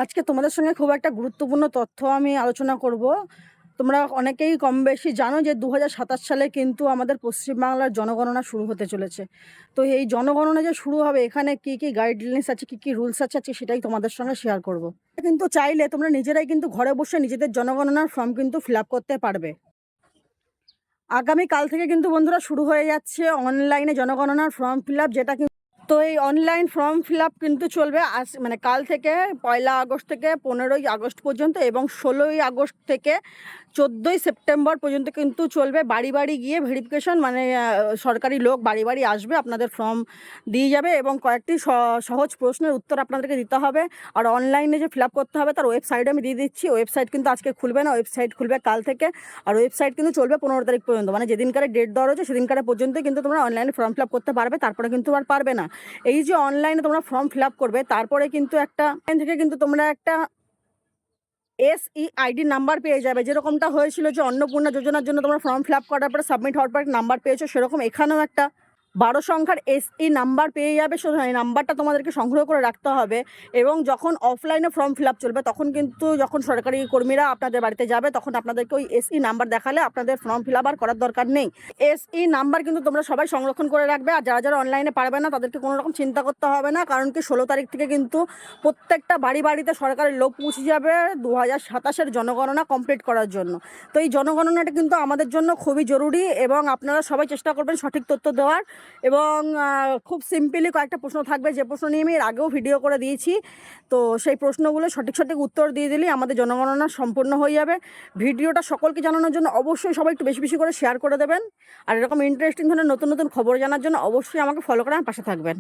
আজকে তোমাদের সঙ্গে খুব একটা গুরুত্বপূর্ণ তথ্য আমি আলোচনা করব। তোমরা অনেকেই কম বেশি জানো যে ২০২৭ সালে কিন্তু আমাদের পশ্চিমবাংলার জনগণনা শুরু হতে চলেছে। তো এই জনগণনা যে শুরু হবে, এখানে কি কি গাইডলাইন্স আছে, কি কি রুলস আছে আজকে সেটাই তোমাদের সঙ্গে শেয়ার করব। কিন্তু চাইলে তোমরা নিজেরাই কিন্তু ঘরে বসে নিজেদের জনগণনার ফর্ম কিন্তু ফিল আপ করতে পারবে। আগামীকাল থেকে কিন্তু বন্ধুরা শুরু হয়ে যাচ্ছে অনলাইনে জনগণনার ফর্ম ফিল আপ, যেটা তো এই অনলাইন ফর্ম ফিল আপ কিন্তু চলবে মানে কাল থেকে ১লা আগস্ট থেকে ১৫ই আগস্ট পর্যন্ত, এবং ১৬ই আগস্ট থেকে ১৪ই সেপ্টেম্বর পর্যন্ত কিন্তু চলবে। বাড়ি বাড়ি গিয়ে ভেরিফিকেশন, মানে সরকারি লোক বাড়ি বাড়ি আসবে, আপনাদের ফর্ম দিয়ে যাবে এবং কয়েকটি সহজ প্রশ্নের উত্তর আপনাদেরকে দিতে হবে। আর অনলাইনে যে ফিল আপ করতে হবে তার ওয়েবসাইট আমি দিয়ে দিচ্ছি। ওয়েবসাইট কিন্তু আজকে খুলবে না, ওয়েবসাইট খুলবে কাল থেকে। আর ওয়েবসাইট কিন্তু চলবে ১৫ তারিখ পর্যন্ত, মানে যেদিনকার ডেট দেওয়া রয়েছে সেদিনকার পর্যন্ত কিন্তু তোমরা অনলাইনে ফর্ম ফিল আপ করতে পারবে, তারপরে কিন্তু আর পারবে না। এই যে অনলাইনে তোমরা ফর্ম ফিল আপ করবে, তারপরে কিন্তু একটা থেকে কিন্তু তোমরা একটা SEID নাম্বার পেয়ে যাবে। যেরকমটা হয়েছিল যে অন্নপূর্ণা যোজনার জন্য তোমরা ফর্ম ফিল আপ করার পরে সাবমিট হওয়ার পর নাম্বার পেয়েছো, সেরকম এখানেও একটা ১২ সংখ্যার SE নাম্বার পেয়ে যাবে। এই নাম্বারটা তোমাদেরকে সংগ্রহ করে রাখতে হবে। এবং যখন অফলাইনে ফর্ম ফিল আপ চলবে, তখন কিন্তু যখন সরকারি কর্মীরা আপনাদের বাড়িতে যাবে, তখন আপনাদেরকে ওই SE নাম্বার দেখালে আপনাদের ফর্ম ফিল আপ আর করার দরকার নেই। SE নাম্বার কিন্তু তোমরা সবাই সংরক্ষণ করে রাখবে। আর যারা যারা অনলাইনে পারবে না তাদেরকে কোনো রকম চিন্তা করতে হবে না, কারণ কি ১৬ তারিখ থেকে কিন্তু প্রত্যেকটা বাড়ি বাড়িতে সরকারের লোক পৌঁছে যাবে ২০২৭-এর জনগণনা কমপ্লিট করার জন্য। তো এই জনগণনাটা কিন্তু আমাদের জন্য খুবই জরুরি, এবং আপনারা সবাই চেষ্টা করবেন সঠিক তথ্য দেওয়ার। এবং খুব সিম্পলি কয়েকটা প্রশ্ন থাকবে, যে প্রশ্ন নিয়ে আমি এর আগেও ভিডিও করে দিয়েছি। তো সেই প্রশ্নগুলো সঠিক সঠিক উত্তর দিয়ে দিলেই আমাদের জনগণনা সম্পূর্ণ হয়ে যাবে। ভিডিওটা সকলকে জানানোর জন্য অবশ্যই সবাই একটু বেশি বেশি করে শেয়ার করে দেবেন। আর এরকম ইন্টারেস্টিং ধরনের নতুন নতুন খবর জানার জন্য অবশ্যই আমাকে ফলো করে আমার পাশে থাকবেন।